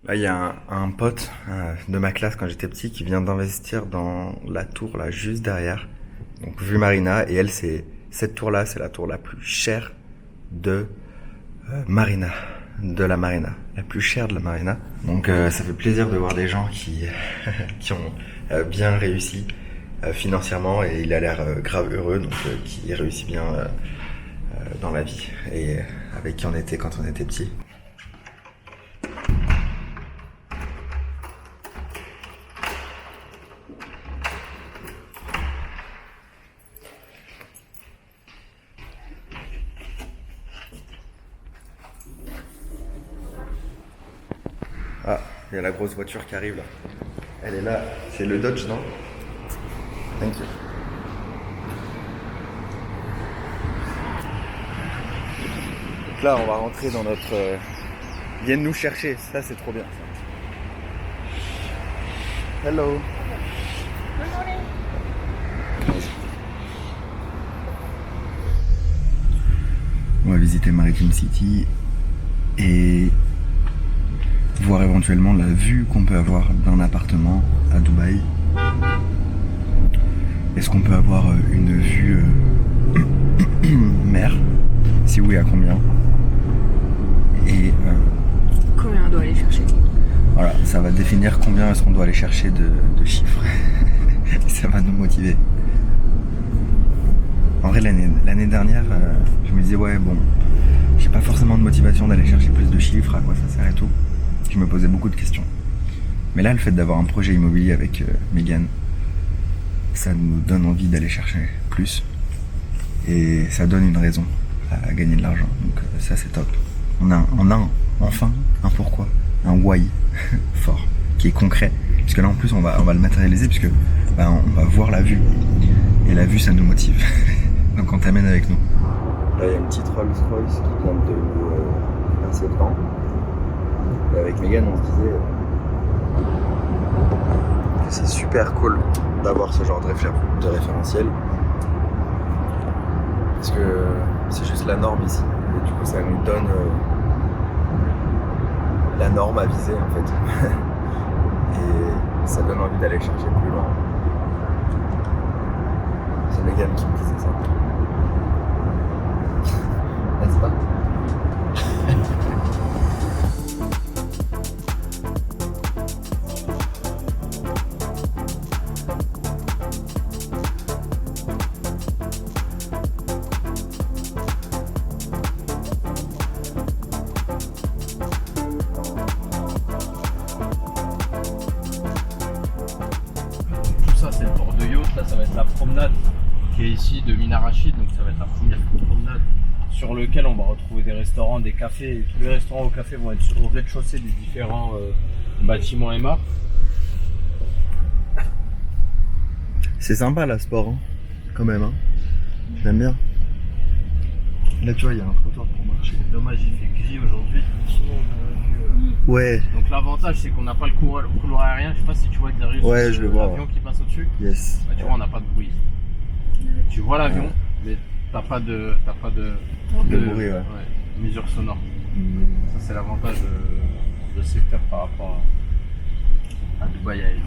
Là, il y a un pote de ma classe quand j'étais petit qui vient d'investir dans la tour là juste derrière. Donc vue Marina, et elle c'est cette tour là, c'est la tour la plus chère de Marina, de la Marina, la plus chère de la Marina. Donc ça fait plaisir de voir des gens qui qui ont bien réussi financièrement, et il a l'air grave heureux, donc qui réussit bien dans la vie, et avec qui on était quand on était petit. Ah, il y a la grosse voiture qui arrive là. Elle est là, c'est le Dodge, non? Thank you. Donc là, on va rentrer dans notre... Viennent nous chercher, ça c'est trop bien. Hello. On va visiter Maritime City et voir éventuellement la vue qu'on peut avoir d'un appartement à Dubaï. Est-ce qu'on peut avoir une vue mer? Si oui, à combien? Et combien on doit aller chercher? Voilà, ça va définir combien est-ce qu'on doit aller chercher de chiffres. Ça va nous motiver. En vrai, l'année dernière, je me disais ouais bon, j'ai pas forcément de motivation d'aller chercher plus de chiffres, à quoi ça sert et tout. Je me posais beaucoup de questions. Mais là, le fait d'avoir un projet immobilier avec Megan, ça nous donne envie d'aller chercher plus. Et ça donne une raison à gagner de l'argent. Donc ça, c'est top. On a enfin un pourquoi, un why fort, qui est concret. Puisque là, en plus, on va le matérialiser, puisque bah, on va voir la vue. Et la vue, ça nous motive. Donc on t'amène avec nous. Là, il y a une petite Rolls-Royce qui vient de nous passer devant. Et avec Megan, on se disait que c'est super cool d'avoir ce genre de référentiel. Parce que c'est juste la norme ici. Et du coup, ça nous donne la norme à viser en fait. Et ça donne envie d'aller chercher plus loin. C'est Megan qui me disait ça. N'est-ce pas? C'est le port de yacht, là ça va être la promenade qui est ici de Mina Rachid, donc ça va être la première promenade sur lequel on va retrouver des restaurants, des cafés, et tous les restaurants ou cafés vont être au rez-de-chaussée des différents bâtiments Emma. C'est sympa là, sport, hein, quand même. Hein. J'aime bien. Là, tu vois, il y a un trottoir pour marcher. Dommage, il fait gris aujourd'hui. Sinon, on aurait vu, Ouais. Donc l'avantage, c'est qu'on n'a pas le couloir aérien. Je sais pas si tu vois derrière Ouais, je le vois. l'avion qui passe au-dessus. Yes. Bah, tu vois, on n'a pas de bruit. Tu vois l'avion, mais t'as pas de bruit, ouais. mesure sonore. Ça, c'est l'avantage de ce secteur par rapport à Dubaï Airlines.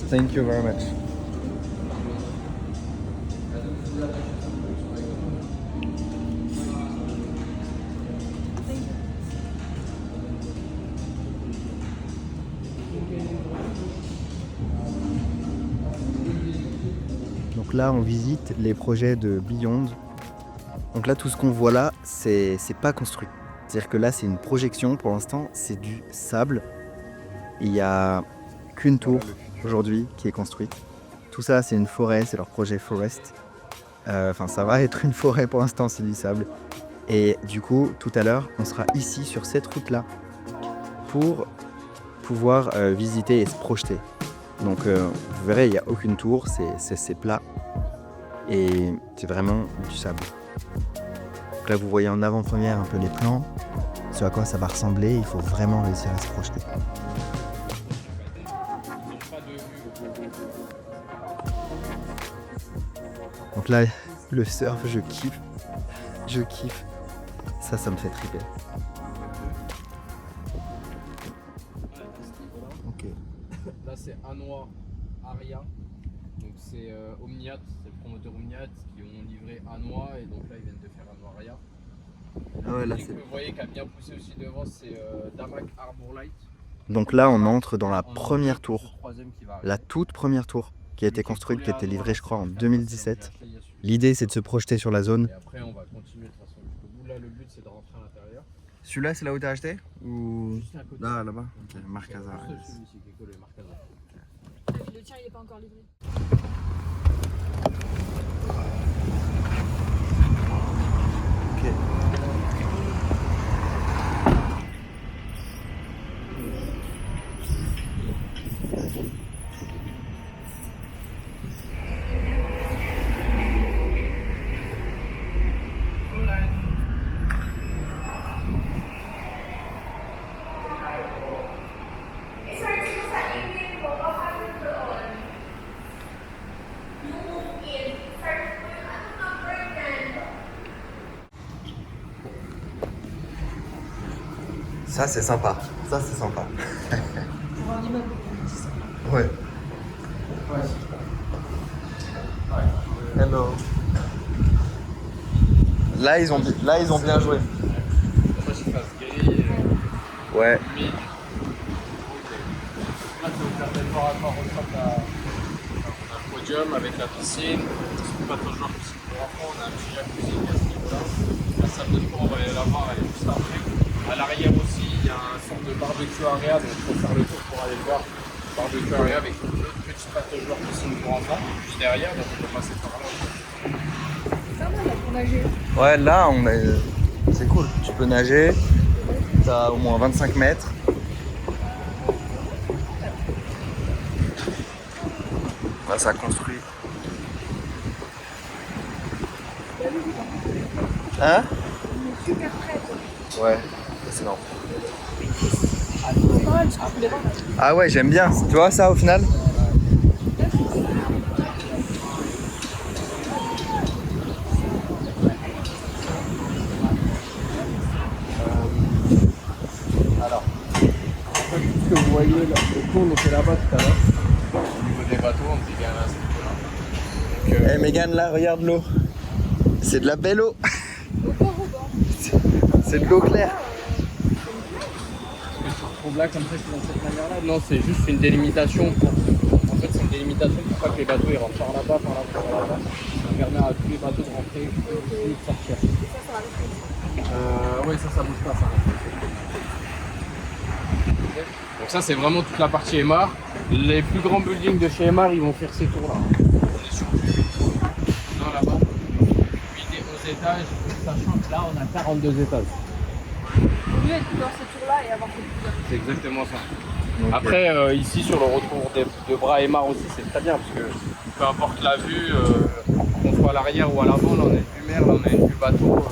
Thank you very much. Donc là, on visite les projets de Beyond. Donc là, tout ce qu'on voit là, c'est pas construit. C'est-à-dire que là, c'est une projection. Pour l'instant, c'est du sable. Il n'y a qu'une tour aujourd'hui qui est construite. Tout ça, c'est une forêt, c'est leur projet Forest. Enfin, ça va être une forêt pour l'instant, c'est du sable. Et du coup, tout à l'heure, on sera ici sur cette route-là pour pouvoir visiter et se projeter. Donc, vous verrez, il n'y a aucune tour, c'est plat et c'est vraiment du sable. Donc là, vous voyez en avant-première un peu les plans, ce à quoi ça va ressembler. Il faut vraiment réussir à se projeter. Donc là, le surf, je kiffe. Je kiffe. Ça me fait triper. Ok. Là, c'est Anoa Aria. Donc, c'est Omniat, c'est le promoteur Omniat qui ont livré Anoa. Et donc là, ils viennent de faire Anoa Aria. Ah ouais, là, et que vous voyez qui a bien poussé aussi devant, c'est Damac Arbor Light. Donc là, on entre dans la On première entre tour. sur le troisième qui va arriver. La toute première tour qui a été construite, qui a été livrée, je crois, en 2017. L'idée L'idée, c'est de se projeter sur la zone. Et après, on va continuer de toute façon jusqu'au bout. Là, le but, c'est de rentrer à l'intérieur. Celui-là, c'est là où t'as acheté ou... Juste à côté. Là, là-bas. Ok, Marc Hazard. C'est celui-ci qui est collé, Marc Hazard. Le tien, il est pas encore livré. Ok. Ça, c'est sympa. Ça, c'est sympa. Pour un immeuble. Ouais. Hello. Là, ils ont bien joué. Après, je fasse gris, Ouais. humide. Là, c'est au jardin corps à corps au top. On a un podium avec la piscine. Pas toujours piscine pour enfants. On a un petit jacuzzi à ce niveau-là. La salle de sport, on va aller la voir, elle est juste après. À l'arrière aussi, il y a un sorte de barbecue area, donc il faut faire le tour pour aller voir. Barbecue area avec une petite pataugeoire piscine pour enfants, juste derrière, donc on peut passer par là. Ça va, là, pour nager. Ouais, là, c'est cool. Tu peux nager. T'as au moins 25 mètres. Là, ça construit. Hein? Super près. Ouais, c'est énorme. C'est pas mal, je trouve les vents. Ah ouais, j'aime bien. Tu vois ça au final? Alors, ce que vous voyez, là, le tour, on était là-bas tout à l'heure. Au niveau des bateaux, on était bien là, ce niveau-là. Eh Mégane, là, regarde l'eau. C'est de la belle eau. Au bord, au bord. C'est de l'eau claire. Ce que tu retrouves là, comme ça, c'est dans cette manière-là. Non, c'est juste une délimitation pour. En fait, c'est une délimitation pour pas que les bateaux ils rentrent par là-bas, par là-bas, par là-bas. Ça permet à tous les bateaux de rentrer et de sortir. Ça va rester. Oui, ça bouge pas, ça reste. Donc, ça, c'est vraiment toute la partie Aymar. Les plus grands buildings de chez Aymar, ils vont faire ces tours-là. On est sur du 8 là-bas. 8 et 11 étages, sachant que là, on a 42 étages. Mieux être dans ces tours-là et avoir cette couleur. C'est exactement ça. Okay. Après, ici, sur le retour de bras Aymar aussi, c'est très bien parce que peu importe la vue, qu'on soit à l'arrière ou à l'avant, là, on a une vue mer, là, on a une vue bateau.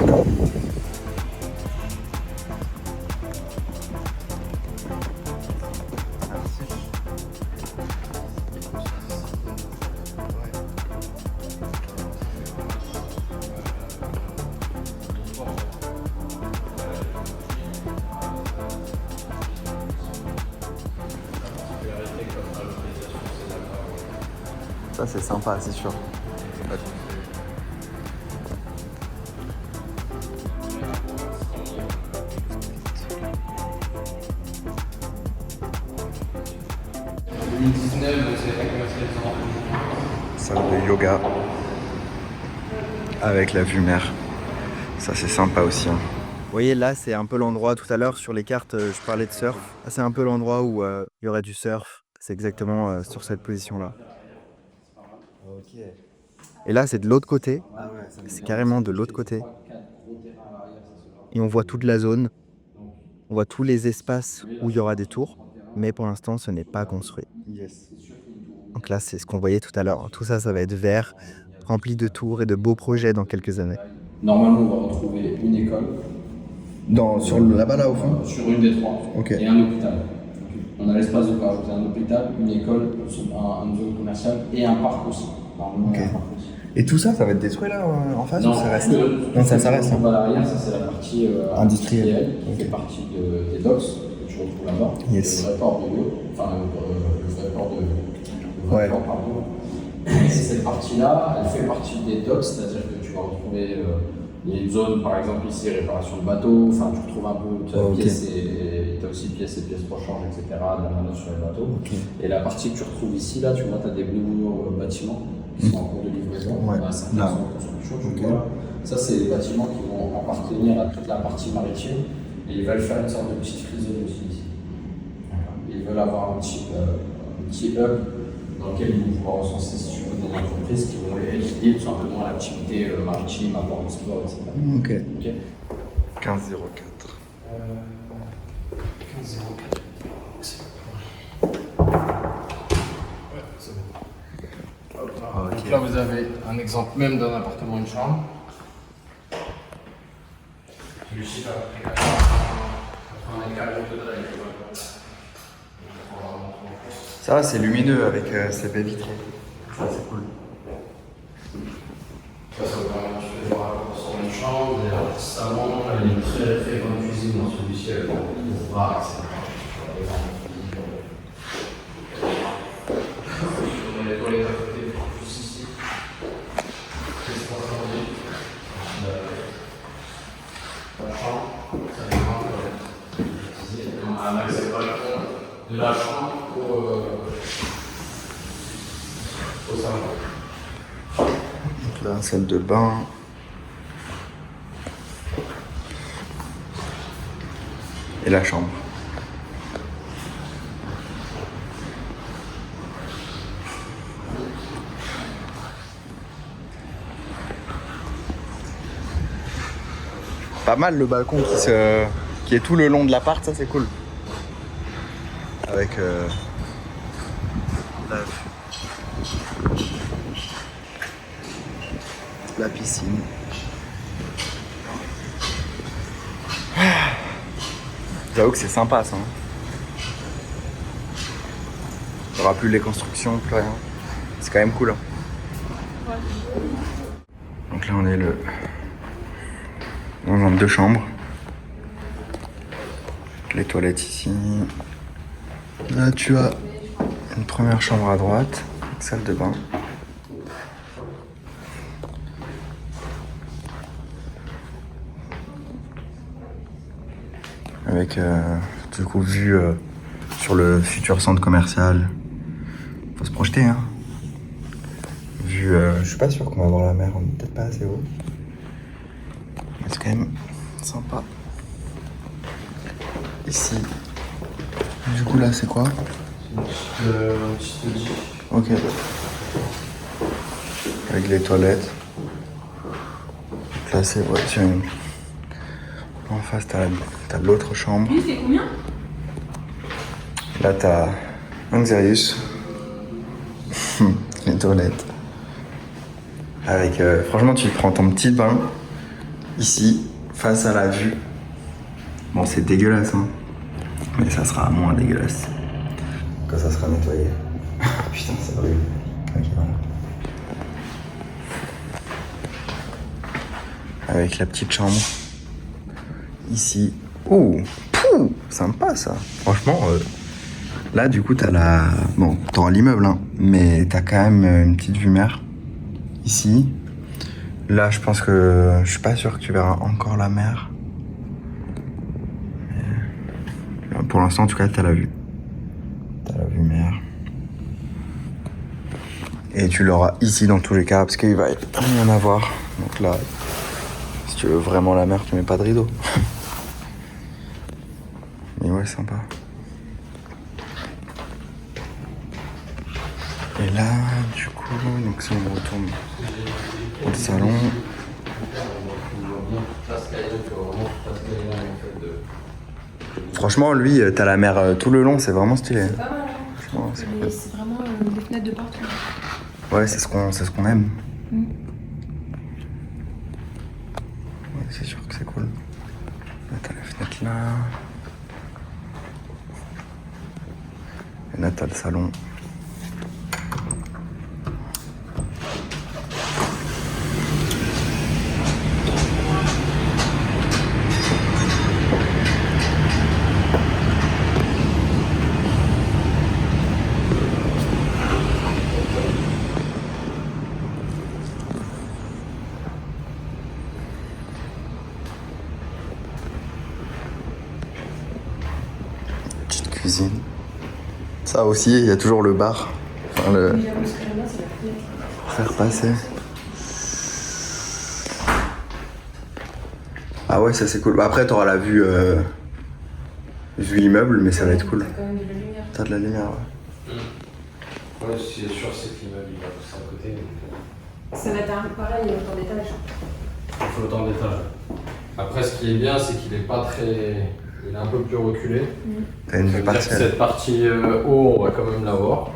Ça, c'est sympa, c'est sûr. Salle de yoga avec la vue mer. Ça, c'est sympa aussi. Hein. Vous voyez, là, c'est un peu l'endroit, tout à l'heure, sur les cartes, je parlais de surf. Là, c'est un peu l'endroit où il y aurait du surf. C'est exactement sur cette position-là. Ok. Et là, c'est de l'autre côté. Ah ouais, c'est carrément de l'autre côté. Et on voit toute la zone. On voit tous les espaces où il y aura des tours. Mais pour l'instant, ce n'est pas construit. Yes. Donc là, c'est ce qu'on voyait tout à l'heure. Tout ça, ça va être vert, rempli de tours et de beaux projets dans quelques années. Normalement, on va retrouver une école. Là-bas, là, au fond? Sur une des trois. Okay. Et un hôpital. On a l'espace de rajouter un hôpital, une école, une zone commerciale et un parc aussi. Okay. Et tout ça, ça va être détruit là en face ou ça reste? Non, ça reste. En bas l'arrière, ça c'est la partie Industrielle. qui fait partie des docks que tu retrouves là-bas. Yes. Le vrai port de l'eau, enfin le vrai port de. Le vrai Ouais. port, pardon. Et cette partie-là, elle fait partie des docks, c'est-à-dire que tu vas retrouver. Il y a une zone, par exemple ici, réparation de bateaux, enfin tu retrouves un peu pièces et tu as aussi pièces rechange, etc., de la manœuvre sur les bateaux. Okay. Et la partie que tu retrouves ici, là, tu vois, tu as des nouveaux bâtiments qui sont en cours de livraison. Ouais. Là, certains sont en construction, tu vois. Ça, c'est des bâtiments qui vont appartenir à toute la partie maritime et ils veulent faire une sorte de petite frisée aussi ici. Ils veulent avoir un petit hub dans lequel ils vont pouvoir recenser si tu veux, des entreprises qui vont les lier tout simplement à l'activité maritime, à port de sport, etc. Ok. 1504. 1504. Donc là, vous avez un exemple même d'un appartement, une chambre. Celui-ci va après 80 mètres carrés de total. Ça va, c'est lumineux avec ces baies vitrées. Ça, c'est cool. Ça va permettre de voir sur une chambre, il y a un salon, il y a une très très grande cuisine dans celui-ci avec un bar, etc. On a les toilettes à côté, juste ici. La chambre, ça fait grand toilette. Ici, on a un accès balcon de la chambre au salon. Donc là, salle de bain. Et la chambre. Pas mal le balcon qui est tout le long de l'appart, ça c'est cool. Avec la piscine. J'avoue que c'est sympa ça. Il n'y aura plus les constructions, plus rien. C'est quand même cool. Hein. Donc là on est dans un 2 chambres. Les toilettes ici. Là tu as une première chambre à droite, salle de bain. Avec du coup vue sur le futur centre commercial. Faut se projeter hein. Vue, je suis pas sûr qu'on va voir la mer, on est peut-être pas assez haut. Mais c'est quand même sympa. Ici. Du coup là c'est quoi? Un petit studio. Ok. Avec les toilettes. Donc là c'est ouais, tiens. En face t'as l'autre chambre. Lui, c'est combien? Là t'as un Xerius. Les toilettes. Avec franchement tu prends ton petit bain ici face à la vue. Bon c'est dégueulasse hein. Mais ça sera moins dégueulasse quand ça sera nettoyé. Putain c'est horrible. Ok voilà. Avec la petite chambre. Ici. Oh, pouh, sympa ça. Franchement, là du coup t'as la... Bon, t'auras l'immeuble, hein, mais t'as quand même une petite vue mer. Ici. Là, je pense que... Je suis pas sûr que tu verras encore la mer. Mais... Pour l'instant, en tout cas, t'as la vue. T'as la vue mer. Et tu l'auras ici dans tous les cas, parce qu'il va rien avoir. Donc là, si tu veux vraiment la mer, tu mets pas de rideau. Mais ouais, sympa. Et là, du coup, donc si on retourne au salon. Franchement, lui, t'as la mer tout le long, c'est vraiment stylé. C'est pas mal. Franchement, c'est cool. C'est vraiment des fenêtres de partout. Ouais, c'est ce qu'on aime. Mm. Ouais, c'est sûr que c'est cool. Là, t'as la fenêtre là. Et là, t'as le salon. cuisine. Ça aussi, il y a toujours le bar. Enfin, le... faire passer. Ah ouais, ça c'est cool. Bah, après, t'auras la vue, vue immeuble, mais ça va être cool. T'as quand même de la lumière. T'as de la lumière, ouais. Ouais, c'est sûr, c'est l'immeuble, il va pousser à côté. Ça va être pareil, il y a autant d'étages. Il faut autant d'étages. Après, ce qui est bien, c'est qu'il est pas très. Il est un peu plus reculé. T'as une Ça vue veut dire que partielle. cette partie haut, on va quand même la voir.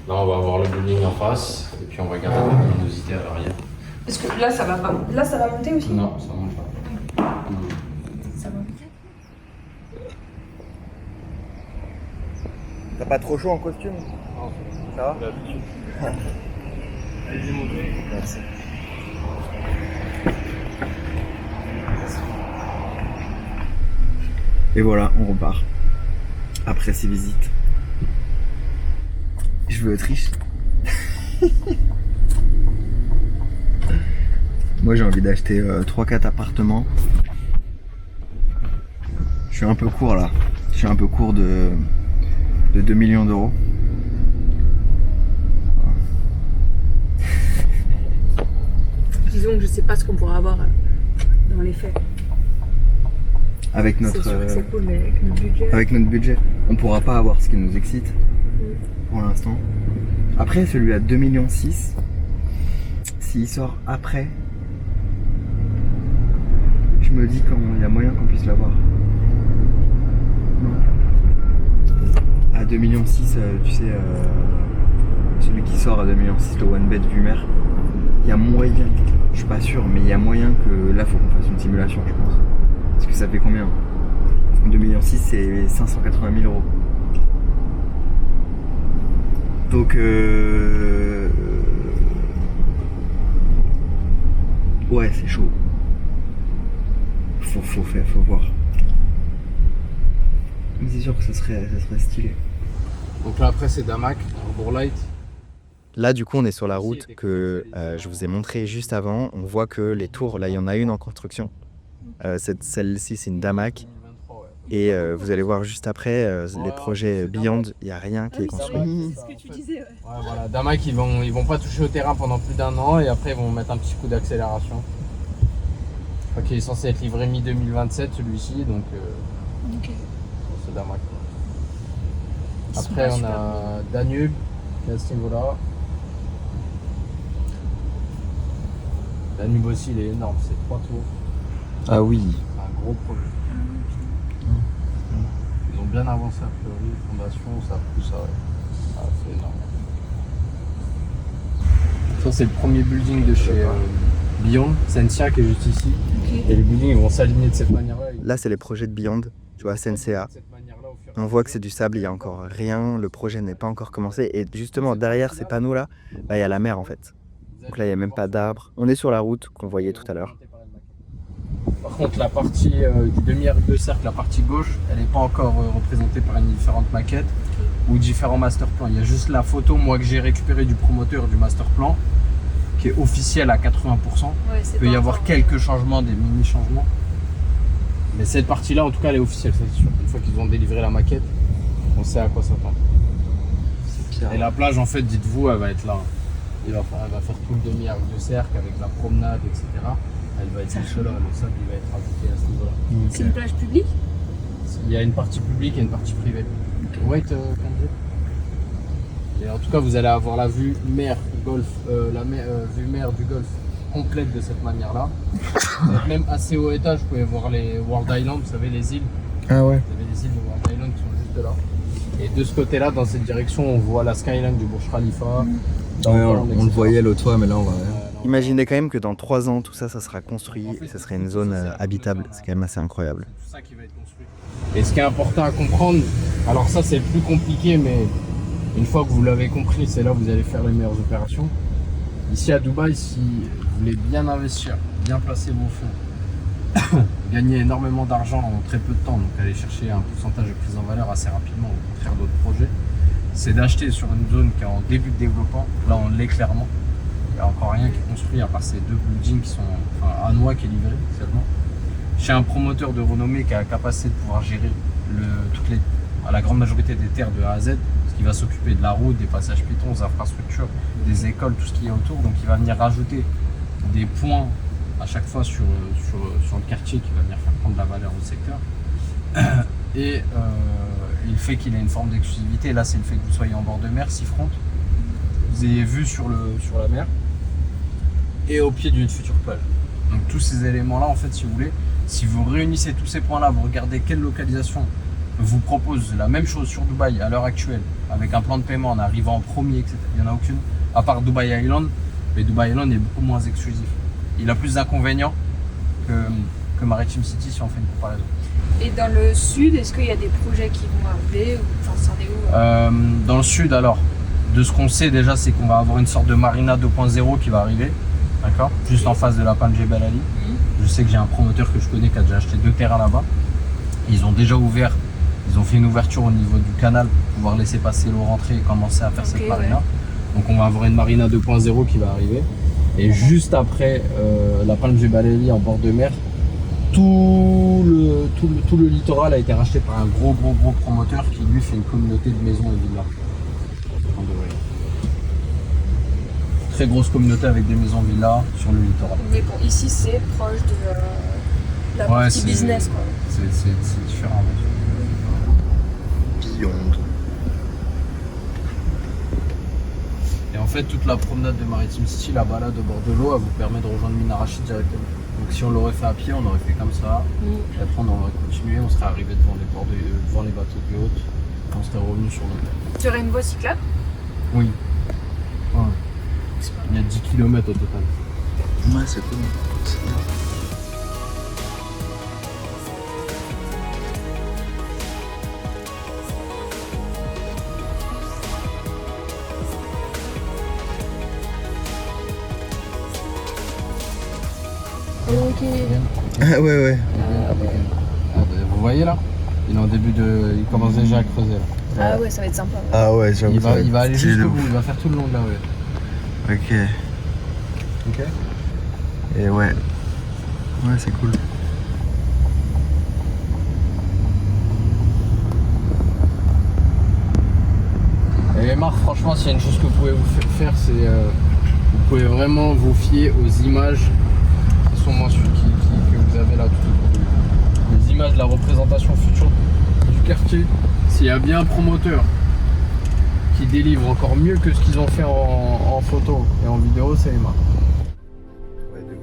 Là, on va avoir le building en face, et puis on va garder la luminosité à l'arrière. Parce que là, ça va pas. Là, ça va monter aussi. Non, ça monte pas. Ça va monter. T'as pas trop chaud en costume? Ça va? Allez-y, montez. Merci. Et voilà, on repart. Après ces visites. Je veux être riche. Moi j'ai envie d'acheter 3-4 appartements. Je suis un peu court là. Je suis un peu court de 2 millions d'euros. Disons que je sais pas ce qu'on pourra avoir dans les faits. Avec C'est notre, sûr que c'est cool, mais avec notre budget. avec notre budget, on pourra pas avoir ce qui nous excite pour l'instant. Après, celui à 2,6 millions, s'il sort après, je me dis qu'il y a moyen qu'on puisse l'avoir. Non. À 2,6 millions, tu sais, celui qui sort à 2,6 millions, le One Bed vue mer, il y a moyen, je suis pas sûr, mais il y a moyen que là, faut qu'on fasse une simulation, je pense. Parce que ça fait combien? 2,6 millions, c'est 580 000 euros. Donc, ouais, c'est chaud. Faut voir. Mais c'est sûr que ça serait stylé. Donc là, après, c'est Damac, Harbour Light. Là, du coup, on est sur la route que je vous ai montré juste avant. On voit que les tours, là, il y en a une en construction. Celle-ci, c'est une Damac. Et vous allez voir juste après, les projets Beyond, il n'y a rien qui est construit. C'est ce que tu disais, ouais. Ouais, voilà. Damac, ils vont pas toucher au terrain pendant plus d'1 an et après, ils vont mettre un petit coup d'accélération. Je crois qu'il est censé être livré mi-2027, celui-ci, donc Ok. c'est Damac. Ils sont Après, pas on super a Danube, qui est à ce niveau-là. Danube aussi, il est énorme, c'est 3 tours. Ah oui. C'est un gros projet. Ils ont bien avancé a priori, fondation, ça pousse, ça, ouais. Ah, c'est énorme. Ça, c'est le premier building de chez Beyond, Sensia qui est juste ici. Ok. Et les buildings ils vont s'aligner de cette manière-là. Là, c'est les projets de Beyond, tu vois, Sensea. On voit que c'est du sable, il n'y a encore rien, le projet n'est pas encore commencé. Et justement, derrière ces panneaux-là, bah, il y a la mer en fait. Donc là, il n'y a même pas d'arbres. On est sur la route qu'on voyait tout à l'heure. Par contre, la partie du demi-arc de cercle, la partie gauche, elle n'est pas encore représentée par une différente maquette ou différents master plans. Il y a juste la photo, moi, que j'ai récupérée du promoteur du master plan, qui est officielle à 80%. Ouais, Il peut y avoir quelques changements, des mini-changements. Mais cette partie-là, en tout cas, elle est officielle, ça c'est sûr. Une fois qu'ils ont délivré la maquette, on sait à quoi s'attendre. Et la plage, en fait, dites-vous, elle va être là. Elle va faire tout le demi-arc de cercle avec la promenade, etc. Elle va être juste là, le sable il va être ajouté à ce niveau-là. C'est une plage publique? Il y a une partie publique et une partie privée. Wait, Kenji. Et en tout cas, vous allez avoir la vue mer golf, vue mer du golfe complète de cette manière-là. Même assez haut étage, vous pouvez voir les World Island, vous savez, les îles. Ah ouais. Vous avez les îles de World Island qui sont juste là. Et de ce côté-là, dans cette direction, on voit la skyline du Burj Khalifa. On le voyait l'autre fois, mais là on va. Imaginez quand même que dans 3 ans, tout ça, ça sera construit, et ça serait une zone habitable. C'est quand même assez incroyable. C'est tout ça qui va être construit. Et ce qui est important à comprendre, alors ça c'est le plus compliqué, mais une fois que vous l'avez compris, c'est là où vous allez faire les meilleures opérations. Ici à Dubaï, si vous voulez bien investir, bien placer vos fonds, gagner énormément d'argent en très peu de temps, donc aller chercher un pourcentage de prise en valeur assez rapidement, au contraire d'autres projets, c'est d'acheter sur une zone qui est en début de développement. Là on l'est clairement. Il n'y a encore rien qui est construit à part ces 2 buildings qui sont, enfin Hanois qui est livré seulement. Chez un promoteur de renommée qui a la capacité de pouvoir gérer toutes les à la grande majorité des terres de A à Z, parce qu'il va s'occuper de la route, des passages piétons, des infrastructures, des écoles, tout ce qui est autour. Donc il va venir rajouter des points à chaque fois sur le quartier qui va venir faire prendre la valeur au secteur. Et le fait qu'il ait une forme d'exclusivité, là c'est le fait que vous soyez en bord de mer, seafront, vous ayez vue sur la mer et au pied d'une future plage. Donc tous ces éléments-là, en fait, si vous voulez, si vous réunissez tous ces points-là, vous regardez quelle localisation vous propose la même chose sur Dubaï à l'heure actuelle, avec un plan de paiement en arrivant en premier, etc. Il n'y en a aucune, à part Dubai Island, mais Dubai Island est beaucoup moins exclusif. Il a plus d'inconvénients que Maritime City si on fait une comparaison. Et dans le sud, est-ce qu'il y a des projets qui vont arriver ou j'en sais rien où Dans le sud, alors, de ce qu'on sait déjà, c'est qu'on va avoir une sorte de marina 2.0 qui va arriver, d'accord, juste en face de la Palm Jebel Ali. Je sais que j'ai un promoteur que je connais qui a déjà acheté 2 terrains là-bas. Ils ont déjà ouvert, ils ont fait une ouverture au niveau du canal pour pouvoir laisser passer l'eau rentrer et commencer à faire cette marina. Donc on va avoir une marina 2.0 qui va arriver. Et juste après la Palm Jebel Ali en bord de mer, tout le littoral a été racheté par un gros promoteur qui lui fait une communauté de maisons et villas. Très grosse communauté avec des maisons villas sur le littoral. Mais bon, ici c'est proche de la partie business quoi. C'est différent. Beyond. Et en fait, toute la promenade de Maritime City, la balade au bord de l'eau, elle vous permet de rejoindre Mina Rachid directement. Donc si on l'aurait fait à pied, on aurait fait comme ça. Et après, on aurait continué, on serait arrivé devant les bateaux de yacht. On serait revenu sur l'hôtel. Tu aurais une voie cyclable? Oui. Ouais. Il y a 10 km au total. Ouais, c'est cool. C'est bien. Ok. Ah ouais. Vous voyez là, il commence déjà à creuser là. Ah ouais, ça va être sympa. Ouais. Ah ouais, j'avoue. Il va aller jusqu'au bout, il va faire tout le long de la rue. Ok. Ok. Et ouais. Ouais, c'est cool. Et Marc, franchement, s'il y a une chose que vous pouvez vous faire, c'est vous pouvez vraiment vous fier aux images qui sont mentionnées, que vous avez là tout autour de vous. Les images de la représentation future du quartier. S'il y a bien un promoteur qui délivre encore mieux que ce qu'ils ont fait en photo et en vidéo, c'est Emma. Ouais, de ouf.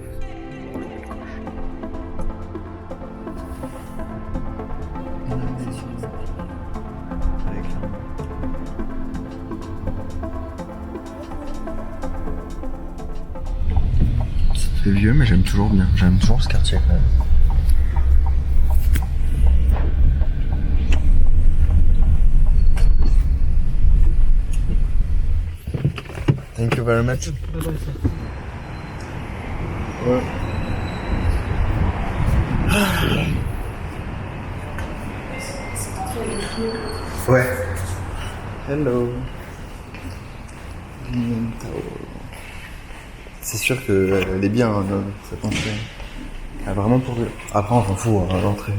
C'est vieux, mais j'aime toujours bien. J'aime toujours ce quartier quand même. Thank you very much. Ouais. Ouais. Hello. C'est sûr qu'elle est bien, hein, cette entrée. Ah, vraiment pour deux. Après, on s'en fout, hein, l'entrée.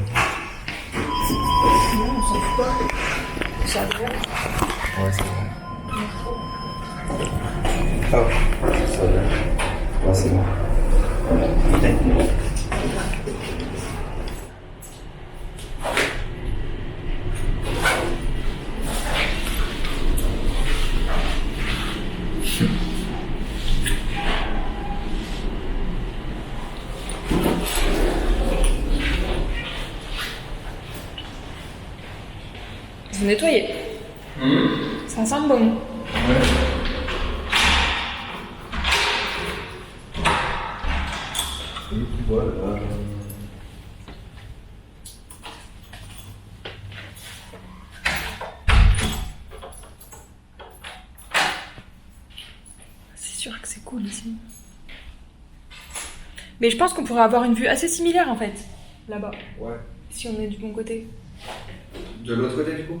Non, on s'en fout pas. Ça va. Ouais, c'est vrai. Ah ouais, ça va. Ouais, c'est bon. Vous nettoyez. Ça sent bon. C'est sûr que c'est cool ici. Mais je pense qu'on pourrait avoir une vue assez similaire en fait, là-bas, Ouais. si on est du bon côté. De l'autre côté, du coup?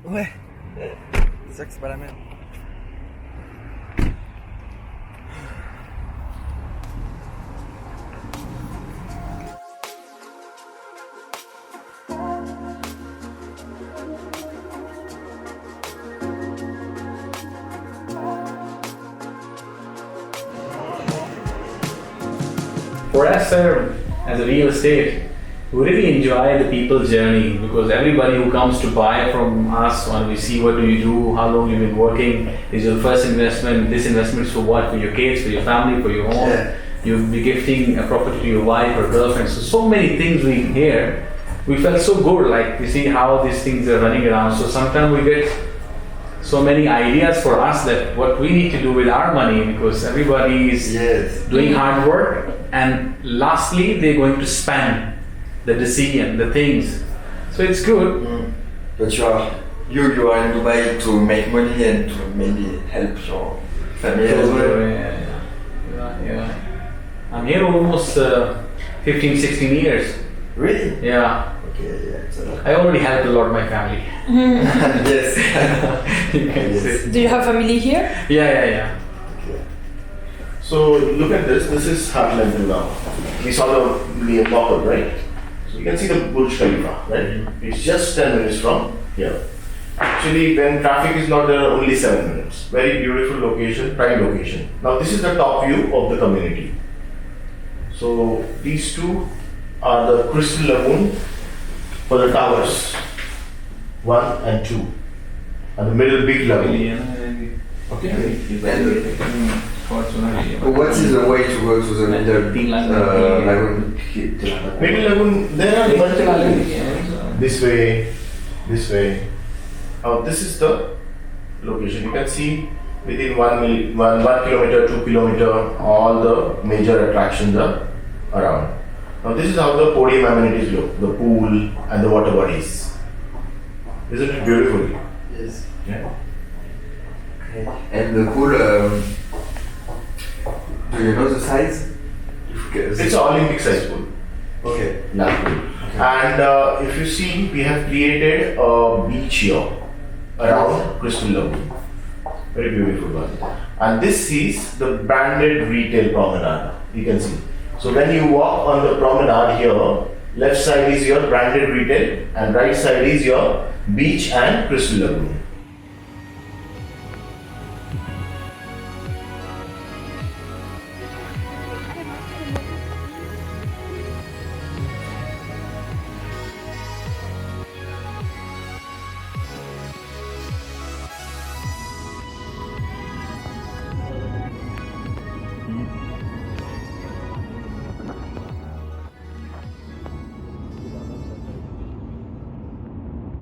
Ouais. C'est ça que c'est pas la même. for us, sir, as a real estate, we really enjoy the people's journey because everybody who comes to buy from us, when we see what do you do, how long you've been working, is your first investment, this investment is for what, for your kids, for your family, for your home. Yeah. You'll be gifting a property to your wife or girlfriend. So many things we hear. We felt so good, like we see how these things are running around. So sometimes we get so many ideas for us that what we need to do with our money because everybody is Yes. doing hard work and lastly they're going to spend the decision, the things. So it's good. But you are in Dubai to make money and to maybe help your family as well. Yeah. I'm here almost 15, 16 years. Really? Yeah. Okay, yeah, it's a lot. I already helped a lot of my family. Yes. You can Yes. say. Do you have family here? Yeah. So look at this. This is Heartland now. We saw the Mokal, right? So you can see the Burj Khalifa, right? It's just 10 minutes from here. Actually, when traffic is not there, only 7 minutes. Very beautiful location, prime location. Now this is the top view of the community. So these two are the Crystal Lagoon for the towers, 1 and 2, and the middle big lagoon. Okay. What is the way to go to the middle lagoon? Middle lagoon, there are multiple. This way, this way. Now this is the location. You can see within 1 kilometer, 2 kilometer, all the major attractions are around. Now this is how the podium amenities look, the pool and the water bodies. Isn't it beautiful? Yes. Yeah. Okay. And the pool, do you know the size? It's an Olympic size pool. Okay. And if you see, we have created a beach here around Crystal Lagoon. Very beautiful one. And this is the branded retail promenade. You can see. So when you walk on the promenade here, left side is your branded retail and right side is your beach and Crystal Lagoon.